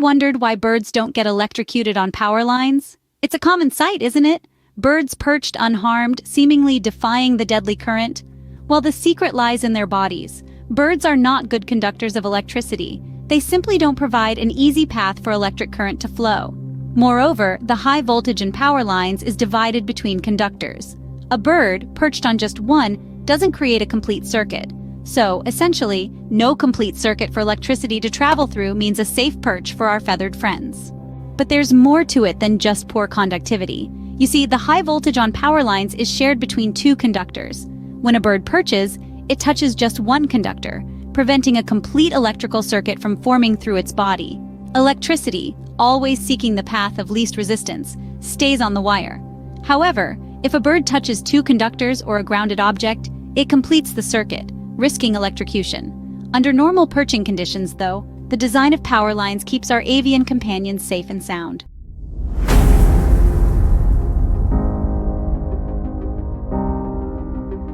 wondered why birds don't get electrocuted on power lines? It's a common sight, isn't it? Birds perched unharmed, seemingly defying the deadly current. Well, the secret lies in their bodies. Birds are not good conductors of electricity. They simply don't provide an easy path for electric current to flow. Moreover, the high voltage in power lines is divided between conductors. A bird, perched on just one, doesn't create a complete circuit. So, essentially, no complete circuit for electricity to travel through means a safe perch for our feathered friends. But there's more to it than just poor conductivity. You see, the high voltage on power lines is shared between two conductors. When a bird perches, it touches just one conductor, preventing a complete electrical circuit from forming through its body. Electricity, always seeking the path of least resistance, stays on the wire. However, if a bird touches two conductors or a grounded object, it completes the circuit, risking electrocution. Under normal perching conditions, though, the design of power lines keeps our avian companions safe and sound.